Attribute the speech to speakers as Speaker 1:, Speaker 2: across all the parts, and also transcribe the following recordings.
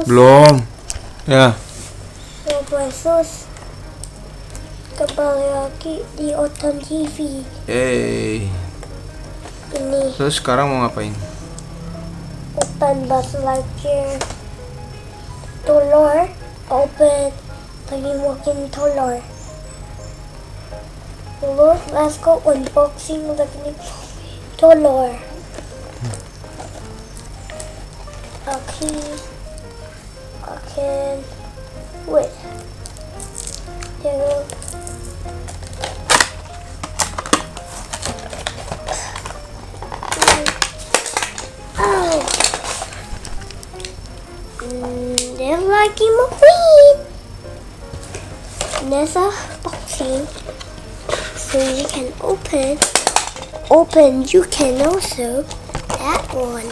Speaker 1: Belum. Ya.
Speaker 2: Sus kembali lagi di Oton TV. Ini
Speaker 1: Terus sekarang mau ngapain?
Speaker 2: open bus lecture. Telur open lagi mungkin telur. Let's go unboxing lagi telur. Okay. Wait. There. Oh. There's lagi McQueen. There's a boxing, so you can open. You can also that one.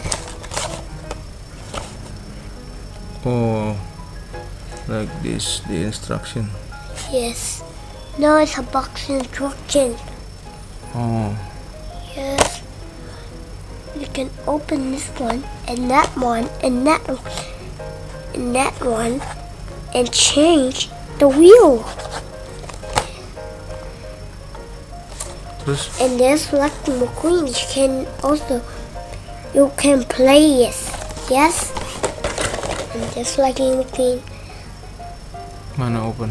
Speaker 1: Oh, like this, the instruction.
Speaker 2: Yes. No, it's a box instruction.
Speaker 1: Oh,
Speaker 2: Yes. You can open this one and that one and that one and change the wheel.
Speaker 1: terus
Speaker 2: And there's like McQueen. You can play it. Yes. And just like McQueen.
Speaker 1: mana open?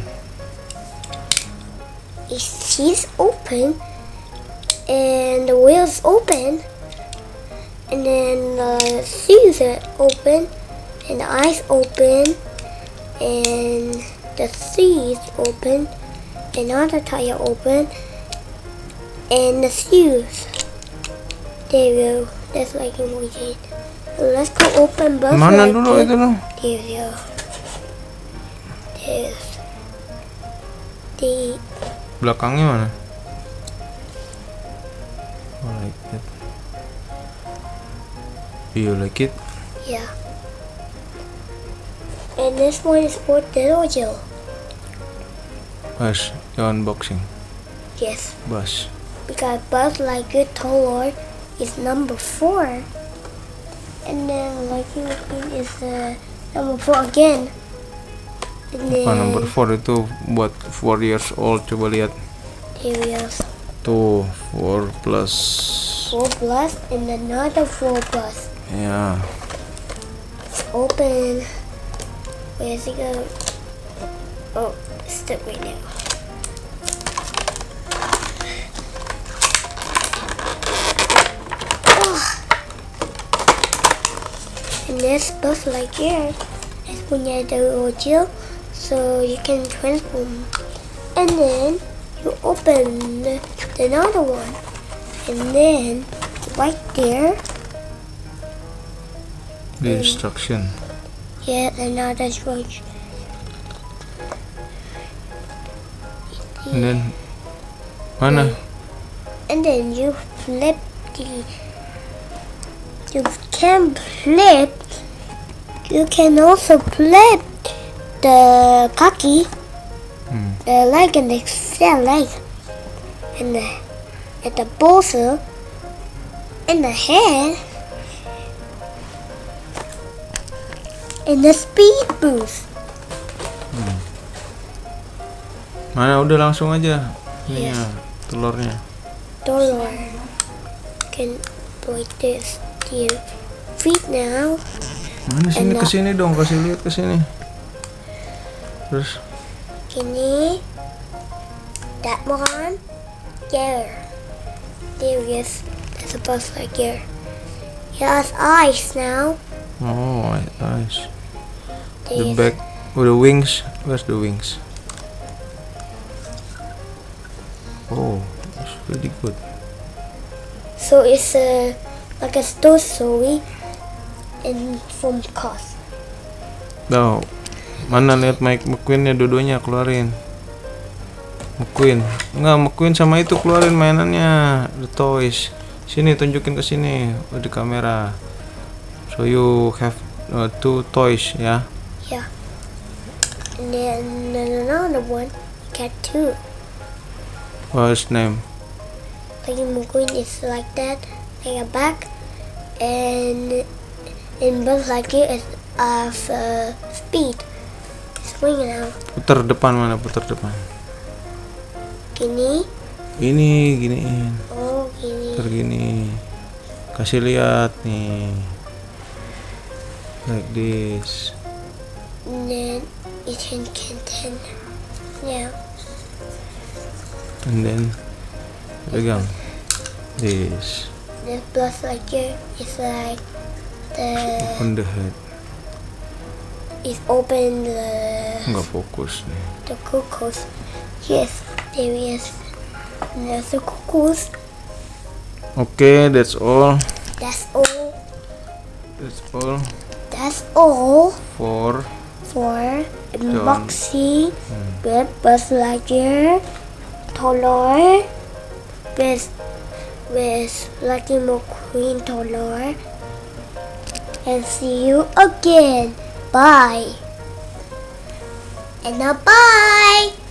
Speaker 2: She's open and the wheels open and then the shoes are open and the eyes open and the seats open and other tire open and the shoes. There you go. That's like emoji. Let's go open both.
Speaker 1: Mana dulu itu loh?
Speaker 2: There you go. There's the
Speaker 1: Belakangnya mana? Oh, like that. Do you like it?
Speaker 2: yeah. And this one is for Telur.
Speaker 1: Bas, the unboxing.
Speaker 2: Yes,
Speaker 1: Bas.
Speaker 2: because Buzz Lightyear Telur is number 4. And then Lightyear McQueen is number 4 again. And then
Speaker 1: Apa number 4 itu buat 4 years old, coba lihat.
Speaker 2: there is
Speaker 1: Tuh, 4 plus.
Speaker 2: 4 plus and another 4 plus.
Speaker 1: Ya.
Speaker 2: Open. Where's it go? Oh, it's stuck right now. And this Buzz Lightyear is punya the Ozilio, so you can transform. And then you open another one, and then right there,
Speaker 1: The instruction.
Speaker 2: yeah, another switch.
Speaker 1: And then mana?
Speaker 2: And then you flip the. You can flip. You can also flip the kaki, the leg, and the extra leg, and the bolster, and the head, and the speed boost.
Speaker 1: Mana udah langsung aja.
Speaker 2: Yes.
Speaker 1: Ininya, telurnya.
Speaker 2: Telur. Can break this to your feet now.
Speaker 1: Mana sini
Speaker 2: Enak.
Speaker 1: kesini dong, kasih lihat kesini. Terus
Speaker 2: Gini. That one. There. There it is. That's a bus like here. It has eyes now.
Speaker 1: oh, nice. The
Speaker 2: There's-
Speaker 1: back with the wings. Where's the wings? Oh, that's pretty good.
Speaker 2: So it's like a story and from cars.
Speaker 1: Tuh, mana lihat Mike McQueen-nya dua-duanya keluarin. McQueen. Enggak, McQueen sama itu keluarin mainannya, the toys. Sini tunjukin ke sini di kamera. So you have 2 toys ya.
Speaker 2: Yeah. And then another one, cat 2.
Speaker 1: What's name?
Speaker 2: Like McQueen is like that, take it back, and Buzz Lightyear is of speed. Swing now.
Speaker 1: Putar depan, mana putar depan?
Speaker 2: Gini.
Speaker 1: Ini giniin.
Speaker 2: Oh, gini.
Speaker 1: Putar gini. Kasih lihat nih. Like this.
Speaker 2: And then it can yeah.
Speaker 1: And then pegang. This.
Speaker 2: This Buzz Lightyear is like
Speaker 1: On the head.
Speaker 2: is open
Speaker 1: Nggak fokus nih.
Speaker 2: the cuckoos. Yes, there is. There's the cuckoos.
Speaker 1: Oke, that's all.
Speaker 2: That's all.
Speaker 1: That's all
Speaker 2: That's all
Speaker 1: for
Speaker 2: for unboxing with Buzz Lightyear, Telur, with Lightning McQueen Telur, and see you again. Bye. And now bye.